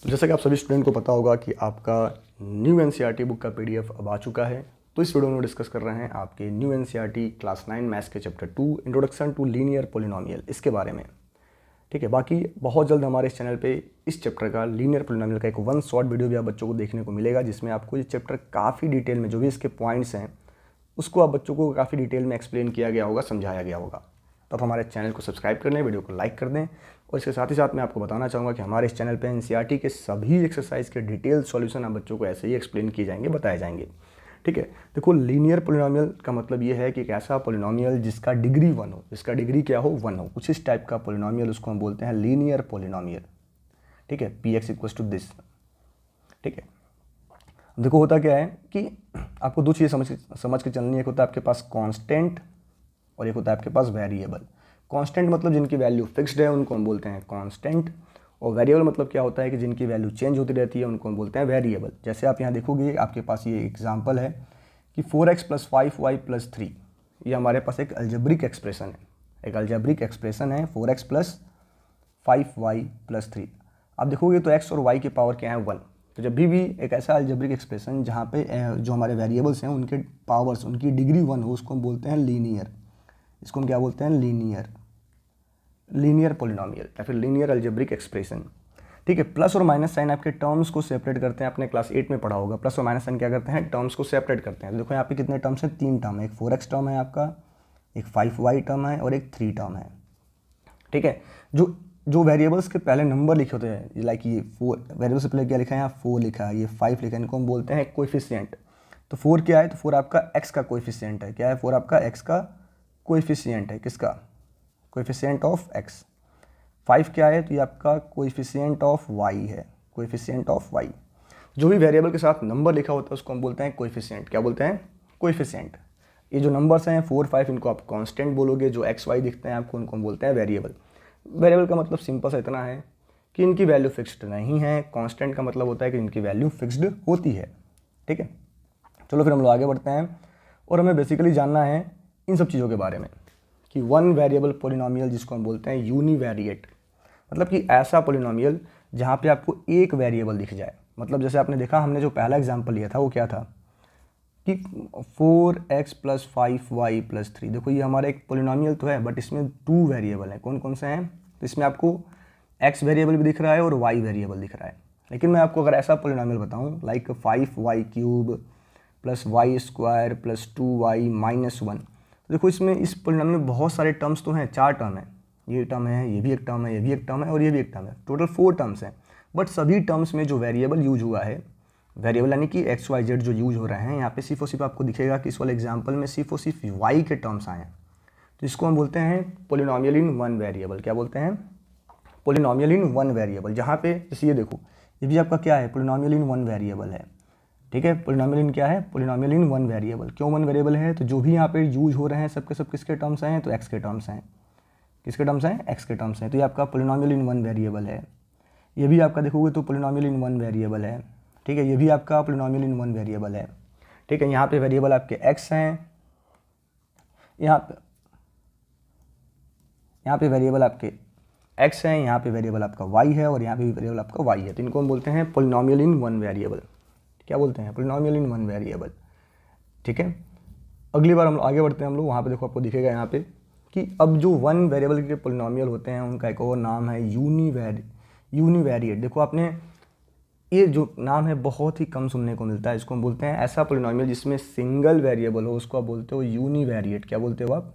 जैसा कि आप सभी स्टूडेंट को पता होगा कि आपका न्यू एनसीईआरटी बुक का पीडीएफ अब आ चुका है। तो इस वीडियो में डिस्कस कर रहे हैं आपके न्यू एनसीईआरटी क्लास 9 मैथ्स के chapter 2 introduction to linear polynomial इसके बारे में। ठीक है, बाकी बहुत जल्द हमारे इस चैनल पे इस चैप्टर का लीनियर पॉलिनोमियल का एक वन शॉर्ट वीडियो भी आप बच्चों को देखने को मिलेगा, जिसमें आपको ये चैप्टर काफ़ी डिटेल में जो भी इसके पॉइंट्स हैं उसको आप बच्चों को काफ़ी डिटेल में एक्सप्लेन किया गया होगा, समझाया गया होगा। तो आप हमारे चैनल को सब्सक्राइब कर लें, वीडियो को लाइक कर दें। और इसके साथ ही साथ मैं आपको बताना चाहूँगा कि हमारे इस चैनल पे एनसीईआरटी के सभी एक्सरसाइज के डिटेल सॉल्यूशन आप बच्चों को ऐसे ही एक्सप्लेन किए जाएंगे, बताए जाएंगे। ठीक है, देखो लीनियर पॉलिनोमियल का मतलब ये है कि एक ऐसा पॉलिनोमियल जिसका डिग्री 1 हो, जिसका डिग्री क्या हो, 1 हो, कुछ इस टाइप का पॉलिनोमियल उसको हम बोलते हैं लीनियर पॉलिनोमियल। ठीक है, P X equals to this. ठीक है, देखो होता क्या है कि आपको दो चीज़ें समझ के चलनी है। एक होता है आपके पास कांस्टेंट और एक होता है आपके पास वेरिएबल। कांस्टेंट मतलब जिनकी वैल्यू फिक्स्ड है उनको हम बोलते हैं कांस्टेंट, और वेरिएबल मतलब क्या होता है कि जिनकी वैल्यू चेंज होती रहती है उनको हम बोलते हैं वेरिएबल। जैसे आप यहाँ देखोगे, आपके पास ये एग्जांपल है कि 4x + 5y + 3, ये हमारे पास एक अलजेब्रिक एक्सप्रेशन है। एक अलजेब्रिक एक्सप्रेशन है 4x + 5y + 3। आप देखोगे तो x और y की पावर क्या है, 1। तो जब भी एक ऐसा अलजेब्रिक एक्सप्रेशन जहाँ पे जो हमारे वेरिएबल्स हैं उनके पावर्स, उनकी डिग्री 1 हो, उसको हम बोलते हैं लीनियर। इसको हम क्या बोलते हैं, लीनियर पॉलिनोमियल या फिर लीनियर अलजेब्रिक एक्सप्रेशन। ठीक है, प्लस और माइनस साइन आपके टर्म्स को सेपरेट करते हैं। आपने क्लास 8 में पढ़ा होगा, प्लस और माइनस साइन क्या करते हैं, टर्म्स को सेपरेट करते हैं। तो देखो यहाँ पे कितने टर्म्स हैं, 3 टर्म है। एक 4x टर्म है आपका, एक 5y टर्म है और एक 3 टर्म है। ठीक है, जो वेरिएबल्स के पहले नंबर लिखे होते हैं, लाइक ये 4 वेरिएबल से पहले क्या लिखा है, यहाँ 4 लिखा है, ये 5 लिखा है, इनको हम बोलते हैं कोएफिशिएंट। तो 4 क्या है, तो 4 आपका x का कोएफिशिएंट है। क्या है, 4 आपका x का कोएफिशिएंट है। किसका, कोएफिशिएंट ऑफ x। 5 क्या है, तो ये आपका कोएफिशिएंट ऑफ y है, कोएफिशिएंट ऑफ y। जो भी वेरिएबल के साथ नंबर लिखा होता है उसको हम बोलते हैं कोएफिशिएंट। क्या बोलते हैं, कोएफिशिएंट। ये जो नंबर्स हैं 4, 5, इनको आप कांस्टेंट बोलोगे। जो x, y दिखते हैं आपको, उनको हम बोलते हैं वेरिएबल। वेरिएबल का मतलब सिंपल सा इतना है कि इनकी वैल्यू फिक्स्ड नहीं है। कांस्टेंट का मतलब होता है कि इनकी वैल्यू फिक्स्ड होती है। ठीक है, चलो फिर हम लोग आगे बढ़ते हैं और हमें बेसिकली जानना है इन सब चीज़ों के बारे में कि वन वेरिएबल पॉलिनोमियल जिसको हम बोलते हैं यूनिवेरिएट, मतलब कि ऐसा पॉलिनोमियल जहाँ पे आपको एक वेरिएबल दिख जाए। मतलब जैसे आपने देखा, हमने जो पहला एग्जांपल लिया था वो क्या था कि 4x + 5y + 3। देखो ये हमारा एक पॉलिनोमियल तो है, बट इसमें 2 वेरिएबल हैं। कौन कौन से हैं, तो इसमें आपको x वेरिएबल भी दिख रहा है और y वेरिएबल दिख रहा है। लेकिन मैं आपको अगर ऐसा पॉलिनोमियल बताऊं लाइक 5y³ + y² + 2y - 1, तो देखो इसमें इस पॉलिनोमियल में बहुत सारे टर्म्स तो हैं, 4 टर्म हैं। ये टर्म है, ये भी एक टर्म है, ये भी एक टर्म है और ये भी एक टर्म है। टोटल 4 टर्म्स हैं। बट सभी टर्म्स में जो वेरिएबल यूज हुआ है, वेरिएबल यानी कि एक्स वाई जेड जो यूज हो रहे हैं, यहाँ पे सिर्फ और सिर्फ आपको दिखेगा कि इस वाले एग्जाम्पल में सिर्फ और सिर्फ वाई के टर्म्स आए हैं। तो इसको हम बोलते हैं पॉलिनोमियल इन वन वेरिएबल। क्या बोलते हैं, पॉलिनोमियल इन वन वेरिएबल। जहाँ पे जैसे ये देखो, ये भी आपका क्या है, पॉलिनोमियल इन वन वेरिएबल है। ठीक है, पॉलिनोमियल इन क्या है, पॉलिनोमियल इन वन वेरिएबल। क्यों वन वेरिएबल है, तो जो भी यहाँ पे यूज हो रहे हैं सबके सब किसके टर्म्स हैं, तो एक्स के टर्म्स हैं। किसके टर्म्स हैं, एक्स के टर्म्स हैं। तो ये आपका पॉलिनोमियल इन वन वेरिएबल है। ये भी आपका देखोगे तो पॉलिनोमियल इन वन वेरिएबल है। ठीक है, ये भी आपका पॉलिनोमियल इन वन वेरिएबल है। ठीक है, यहाँ पे वेरिएबल आपके x हैं, यहाँ पे वेरिएबल आपके x हैं, यहाँ पे वेरिएबल आपका y है और यहाँ पे भी वेरिएबल आपका y है। तो इनको हम बोलते हैं पॉलिनोमियल इन वन वेरिएबल। क्या बोलते हैं, पॉलिनोमियल इन वन वेरिएबल। ठीक है, अगली बार हम आगे बढ़ते हैं हम लोग, वहाँ पे देखो आपको दिखेगा यहाँ पे कि अब जो वन वेरिएबल के पॉलिनोमियल होते हैं उनका एक और नाम है यूनिवेरिएट। देखो आपने ये जो नाम है बहुत ही कम सुनने को मिलता है। इसको हम बोलते हैं ऐसा पॉलिनोमियल जिसमें सिंगल वेरिएबल हो, उसको आप बोलते हो यूनिवेरिएट। क्या बोलते हो आप,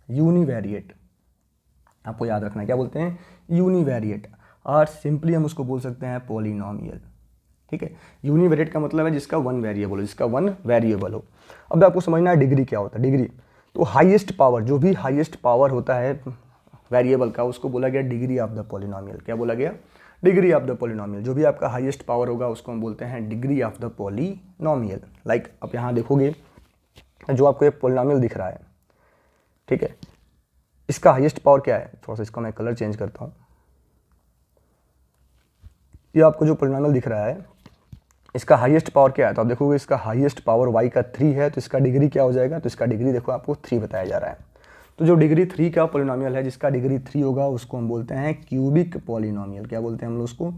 यूनिवेरिएट। आपको याद रखना है, क्या बोलते हैं, यूनिवेरिएट। और सिंपली हम उसको बोल सकते हैं पॉलिनोमियल। ठीक है, यूनिवेरिएट का मतलब है जिसका वन वेरिएबल हो, अब आपको समझना है डिग्री क्या होता है। डिग्री तो हाईएस्ट पावर, जो भी हाईएस्ट पावर होता है वेरिएबल का, उसको बोला गया डिग्री ऑफ द पॉलिनोमियल। क्या बोला गया, डिग्री ऑफ द पॉलिनोमियल। जो भी आपका हाईएस्ट पावर होगा उसको हम बोलते हैं degree of the polynomial. Like आप यहाँ देखोगे जो आपको ये पॉलिनोमियल दिख रहा है, ठीक है, इसका हाईएस्ट पावर क्या है, थोड़ा सा इसका मैं कलर चेंज करता हूँ। ये आपको जो पॉलिनोमियल दिख रहा है इसका हाईएस्ट पावर क्या है, तो आप देखोगे इसका हाईएस्ट पावर y का 3 है, तो इसका डिग्री क्या हो जाएगा, तो इसका डिग्री देखो आपको 3 बताया जा रहा है। तो जो डिग्री 3 का पॉलिनोमियल है, जिसका डिग्री 3 होगा, उसको हम बोलते हैं क्यूबिक पॉलिनोमियल। क्या बोलते हैं हम लोग उसको,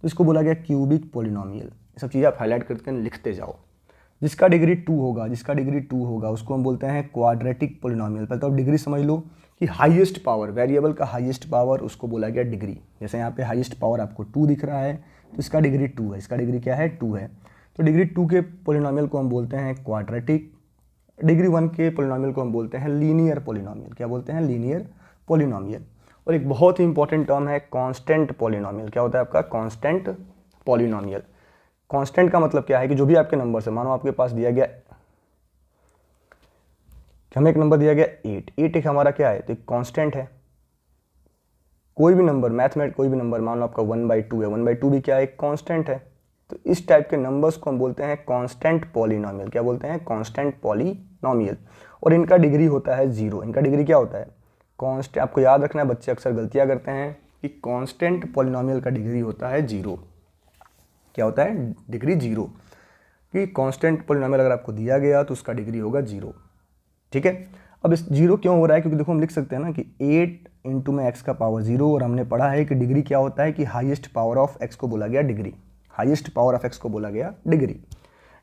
तो इसको बोला गया क्यूबिक पोलिनोमियल। ये सब चीज़ें आप हाईलाइट करके लिखते जाओ। जिसका डिग्री 2 होगा उसको हम बोलते हैं क्वाड्रेटिक पोलिनोमियल। पहले तो आप डिग्री समझ लो कि हाईएस्ट पावर, वेरिएबल का हाईएस्ट पावर उसको बोला गया डिग्री। जैसे यहाँ पे हाईएस्ट पावर आपको 2 दिख रहा है तो इसका डिग्री 2 है, इसका डिग्री क्या है 2 है। तो डिग्री 2 के पोलिनोमियल को हम बोलते हैं क्वाड्रेटिक। डिग्री 1 के पोलिनोमियल को हम बोलते हैं लीनियर पोलिनोमियल। क्या बोलते हैं? Linear polynomial. और एक बहुत ही इंपॉर्टेंट टर्म है कांस्टेंट पोलिनोमियल। क्या होता है आपका? Constant polynomial. कांस्टेंट का मतलब क्या है कि जो भी आपके नंबर है, मानो आपके पास दिया गया, हमें एक नंबर दिया गया 8 एक हमारा क्या है? तो एक कांस्टेंट है। कोई भी नंबर मैथमेटिक, कोई भी नंबर मान लो आपका 1/2 है, 1/2 भी क्या है? एक कांस्टेंट है। तो इस टाइप के नंबर्स को हम बोलते हैं कांस्टेंट पोलिनोमियल। क्या बोलते हैं? Constant polynomial. और इनका डिग्री होता है 0। इनका डिग्री क्या होता है? कांस्टेंट। आपको याद रखना है, बच्चे अक्सर गलतियां करते हैं कि कांस्टेंट पोलिनोमियल का डिग्री होता है 0। क्या होता है? डिग्री 0। कि कांस्टेंट पोलिनोमियल अगर आपको दिया गया तो उसका डिग्री होगा 0। ठीक है। अब इस 0 क्यों हो रहा है? क्योंकि देखो हम लिख सकते हैं ना कि 8 इंटू में x का पावर 0, और हमने पढ़ा है कि डिग्री क्या होता है कि हाईएस्ट पावर ऑफ x को बोला गया degree. Highest power of x को बोला गया डिग्री।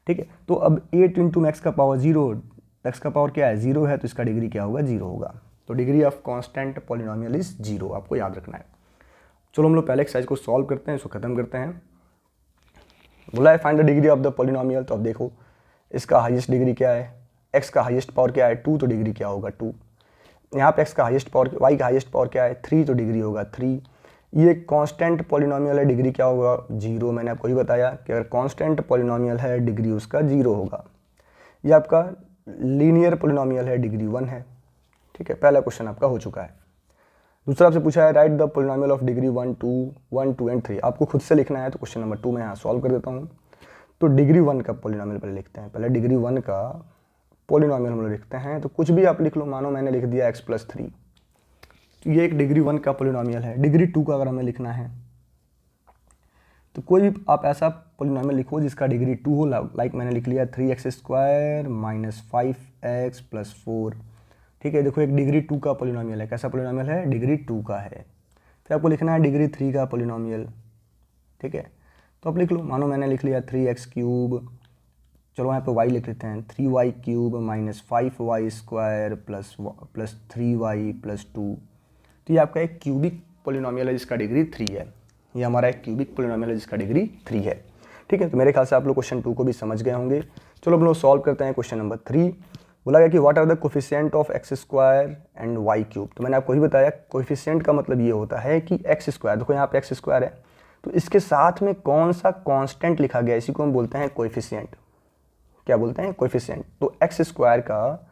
ठीक है। तो अब 8 इंटू में x का पावर 0, x का पावर क्या है? 0 है, तो इसका डिग्री क्या होगा? 0 होगा। तो degree of constant polynomial is 0। आपको याद रखना है। चलो हम लोग पहले एक्सरसाइज को सॉल्व करते हैं, इसको खत्म करते हैं। बोला है find the degree of the polynomial. तो अब देखो इसका हाईएस्ट डिग्री क्या है? x का हाईएस्ट पावर क्या है? 2, तो डिग्री क्या होगा? 2। यहाँ पे x का हाईएस्ट पावर, y का हाईएस्ट पावर क्या है? 3, तो डिग्री होगा 3। ये कांस्टेंट पोलिनोमियल है, डिग्री क्या होगा? 0। मैंने आपको ही बताया कि अगर कांस्टेंट पोलिनोमियल है डिग्री उसका 0 होगा। ये आपका लीनियर पोलिनोमियल है, डिग्री 1 है। ठीक है, पहला क्वेश्चन आपका हो चुका है। दूसरा आपसे पूछा है right the polynomial of degree 1, 2 and 3। आपको खुद से लिखना है, तो क्वेश्चन नंबर 2 में यहाँ सॉल्व कर देता हूँ। तो डिग्री 1 का पोलिनोमियल पहले लिखते हैं। पहले डिग्री 1 का पोलिनोमियल हम लोग लिखते हैं। तो कुछ भी आप लिख लो, मानो मैंने लिख दिया x+3, तो ये एक डिग्री 1 का पोलिनोमियल है। डिग्री 2 का अगर हमें लिखना है तो कोई भी आप ऐसा पोलिनोमियल लिखो जिसका डिग्री 2 हो। लाइक मैंने लिख लिया 3x² - 5x + 4। ठीक है, देखो एक डिग्री 2 का पोलिनोमियल है। कैसा पोलिनोमियल है? डिग्री 2 का है। फिर आपको लिखना है डिग्री 3 का पोलिनोमियल। ठीक है, तो आप लिख लो, मानो मैंने लिख लिया 3x³। चलो यहाँ पे y लिख लेते हैं, 3y³ - 5y² + 3y + 2। तो ये आपका एक क्यूबिक पोलिनोमियल है जिसका डिग्री 3 है। ये हमारा एक क्यूबिक पोलिनोमियल है जिसका डिग्री 3 है। ठीक है, तो मेरे ख्याल से आप लोग क्वेश्चन 2 को भी समझ गए होंगे। चलो हम लोग सॉल्व करते हैं क्वेश्चन नंबर 3। बोला गया कि what are the coefficient of x² and y³। तो मैंने आपको ही बताया कोफिशिएंट का मतलब ये होता है कि x², देखो यहाँ पे x² है, तो इसके साथ में कौन सा कांस्टेंट लिखा गया, इसी को हम बोलते हैं कोएफिशिएंट। क्या बोलते हैं? कोएफिशिएंट। तो x² का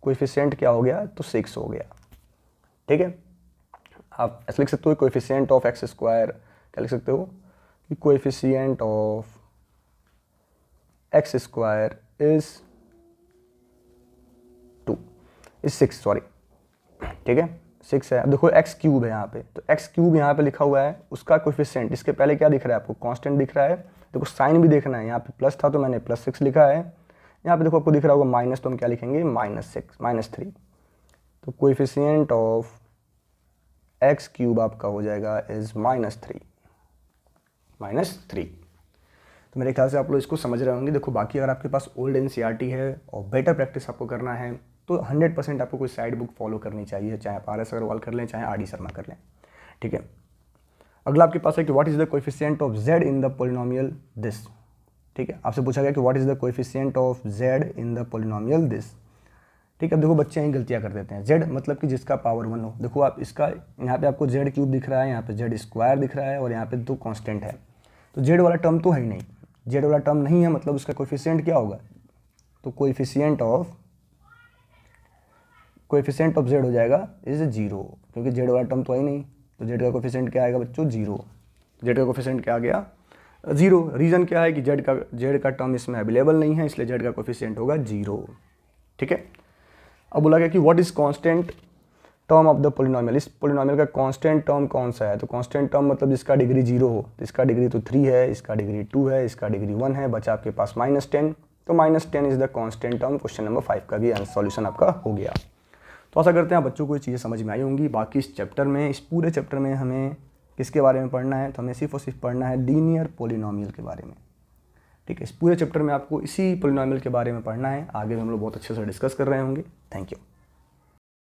कोएफिशिएंट क्या हो गया? तो 6 हो गया। ठीक है, आप ऐसे लिख सकते हो कोएफिशिएंट ऑफ x², क्या लिख सकते हो कि coefficient of x² is 6, sorry. ठीक है, 6 है। अब देखो x³ है यहाँ पे, तो x³ यहाँ पे लिखा हुआ है, उसका कोएफिशिएंट इसके पहले क्या दिख रहा है आपको? कांस्टेंट दिख रहा है। देखो साइन भी देखना है, यहाँ पे प्लस था तो मैंने +6 लिखा है। यहाँ पे देखो आपको दिख रहा होगा माइनस, तो हम क्या लिखेंगे? -3। तो कोएफिशिएंट ऑफ x³ आपका हो जाएगा इज -3। तो मेरे ख्याल से आप लोग इसको समझ रहे होंगे। देखो बाकी अगर आपके पास ओल्ड NCERT है और बेटर प्रैक्टिस आपको करना है तो 100% आपको कोई साइड बुक फॉलो करनी चाहिए, चाहे आप RS अग्रवाल कर लें, चाहे RD शर्मा कर लें। ठीक है, अगला आपके पास है कि what is the coefficient of z in the polynomial this. ठीक है, आपसे पूछा गया कि what is the coefficient of z in the polynomial this. ठीक है, अब देखो बच्चे यहीं गलतियां कर देते हैं। z मतलब कि जिसका पावर 1 हो। देखो आप इसका यहाँ पे आपको z³ दिख रहा है, यहाँ पे z² दिख रहा है, और यहाँ पे 2 कांस्टेंट है। तो z वाला टर्म तो है ही नहीं, z वाला टर्म नहीं है, मतलब उसका कोएफिशिएंट क्या होगा? तो कोएफिशिएंट ऑफ z हो जाएगा इज 0, क्योंकि z वाला टर्म तो है ही नहीं। तो z का कोएफिशिएंट क्या आएगा बच्चों? 0। z का कोएफिशिएंट क्या आ गया? 0। रीज़न क्या है कि z का टर्म इसमें अवेलेबल नहीं है, इसलिए z का कोएफिशिएंट होगा 0। ठीक है, अब बोला गया कि what is constant term of the polynomial. इस पोलिनोमियल का कांस्टेंट टर्म कौन सा है? तो कांस्टेंट टर्म मतलब जिसका डिग्री 0 हो। तो इसका डिग्री तो 3 है, इसका डिग्री 2 है, इसका डिग्री 1 है, बचा आपके पास -10। तो -10 is the constant term. Question number 5 का भी सॉल्यूशन आपका हो गया। तो आशा करते हैं बच्चों को ये चीज़ें समझ में आई होंगी। बाकी इस चैप्टर में, इस पूरे चैप्टर में हमें किसके बारे में पढ़ना है, तो हमें सिर्फ और सिर्फ पढ़ना है लीनियर पॉलिनोमियल के बारे में। ठीक है, इस पूरे चैप्टर में आपको इसी पॉलिनोमियल के बारे में पढ़ना है। आगे हम लोग बहुत अच्छे से डिस्कस कर रहे होंगे। Thank you.